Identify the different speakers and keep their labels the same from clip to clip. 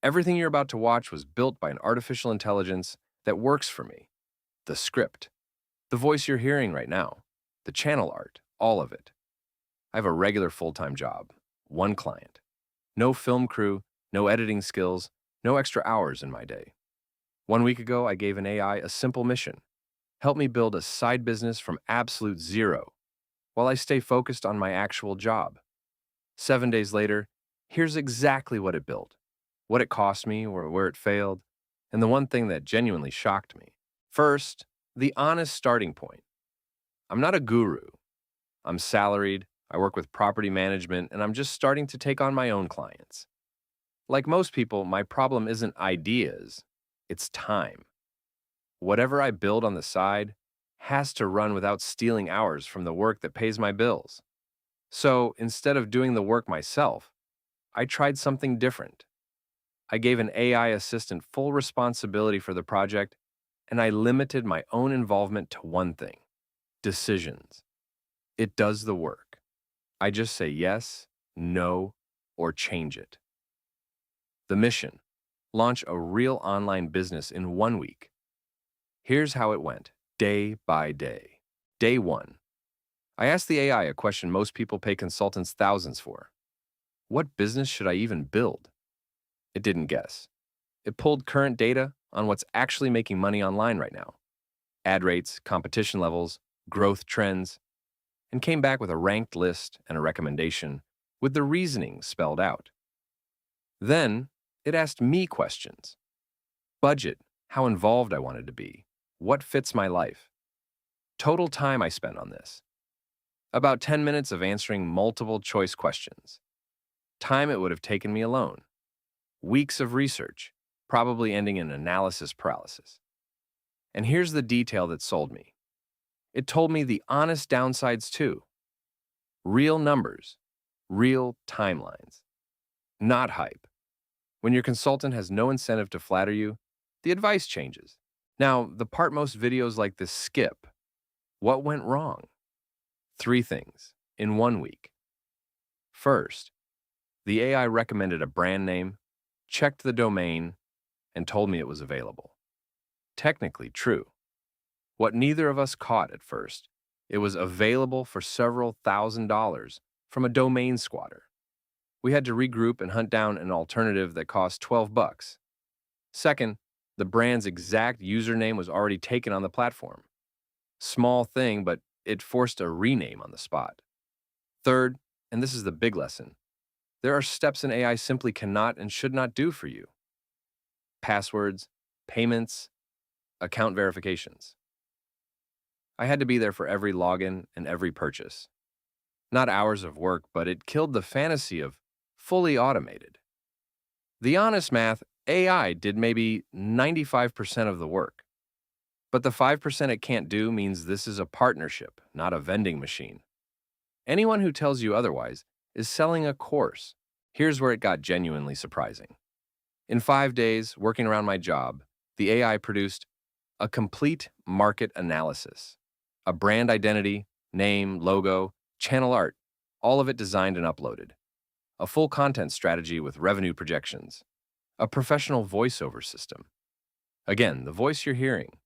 Speaker 1: Everything you're about to watch was built by an artificial intelligence that works for me. The script, the voice you're hearing right now, the channel art, all of it. I have a regular full-time job, one client. No film crew, no editing skills, no extra hours in my day. 1 week ago, I gave an AI a simple mission. Help me build a side business from absolute zero while I stay focused on my actual job. 7 days later, here's exactly what it built, what it cost me or where it failed, and the one thing that genuinely shocked me. First, the honest starting point. I'm not a guru. I'm salaried, I work with property management, and I'm just starting to take on my own clients. Like most people, my problem isn't ideas, it's time. Whatever I build on the side has to run without stealing hours from the work that pays my bills. So instead of doing the work myself, I tried something different. I gave an AI assistant full responsibility for the project, and I limited my own involvement to one thing: decisions. It does the work. I just say yes, no, or change it. The mission: launch a real online business in 1 week. Here's how it went, day by day. Day 1. I asked the AI a question most people pay consultants thousands for. What business should I even build? It didn't guess. It pulled current data on what's actually making money online right now: ad rates, competition levels, growth trends, and came back with a ranked list and a recommendation with the reasoning spelled out. Then it asked me questions: budget, how involved I wanted to be, what fits my life, total time I spent on this. About 10 minutes of answering multiple choice questions. Time it would have taken me alone. Weeks of research, probably ending in analysis paralysis. And here's the detail that sold me. It told me the honest downsides too. Real numbers, real timelines. Not hype. When your consultant has no incentive to flatter you, the advice changes. Now, the part most videos like this skip: what went wrong? 3 things in 1 week. First, the AI recommended a brand name, checked the domain, and told me it was available. Technically true. What neither of us caught at first: it was available for several $1,000s from a domain squatter. We had to regroup and hunt down an alternative that cost $12. Second, the brand's exact username was already taken on the platform. Small thing, but it forced a rename on the spot. Third, and this is the big lesson, there are steps an AI simply cannot and should not do for you: passwords, payments, account verifications. I had to be there for every login and every purchase. Not hours of work, but it killed the fantasy of fully automated. The honest math: AI did maybe 95% of the work. But the 5% it can't do means this is a partnership, not a vending machine. Anyone who tells you otherwise is selling a course. Here's where it got genuinely surprising. In 5 days, working around my job, the AI produced a complete market analysis: a brand identity, name, logo, channel art, all of it designed and uploaded. A full content strategy with revenue projections. A professional voiceover system. Again, the voice you're hearing.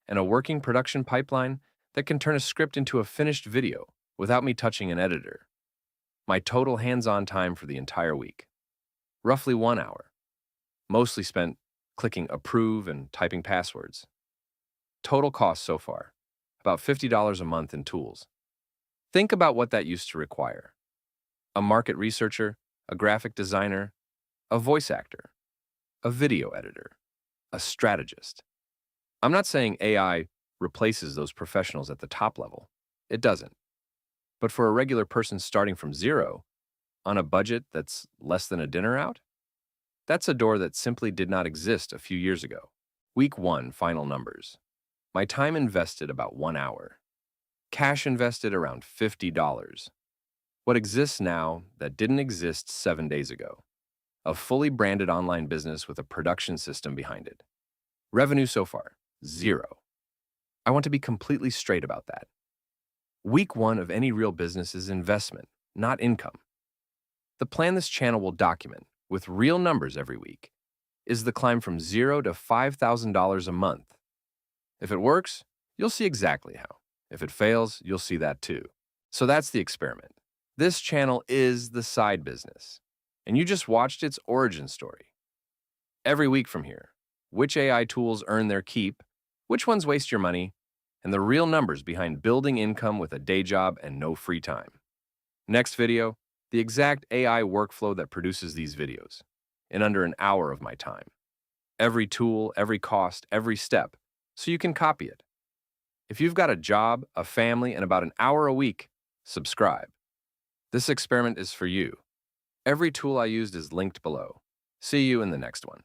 Speaker 1: And a working production pipeline that can turn a script into a finished video without me touching an editor. My total hands-on time for the entire week: roughly 1 hour. Mostly spent clicking approve and typing passwords. Total cost so far: about $50 a month in tools. Think about what that used to require: a market researcher, a graphic designer, a voice actor, a video editor, a strategist. I'm not saying AI replaces those professionals at the top level. It doesn't. But for a regular person starting from zero, on a budget that's less than a dinner out, that's a door that simply did not exist a few years ago. Week 1, final numbers. My time invested about 1 hour. Cash invested around $50. What exists now that didn't exist 7 days ago: a fully branded online business with a production system behind it. Revenue so far: 0. I want to be completely straight about that. Week 1 of any real business is investment, not income. The plan this channel will document, with real numbers every week, is the climb from $0 to $5,000 a month. If it works, you'll see exactly how. If it fails, you'll see that too. So that's the experiment. This channel is the side business, and you just watched its origin story. Every week from here, which AI tools earn their keep, which ones waste your money, and the real numbers behind building income with a day job and no free time. Next video, the exact AI workflow that produces these videos in under an hour of my time. Every tool, every cost, every step, so you can copy it. If you've got a job, a family, and about an hour a week, subscribe. This experiment is for you. Every tool I used is linked below. See you in the next one.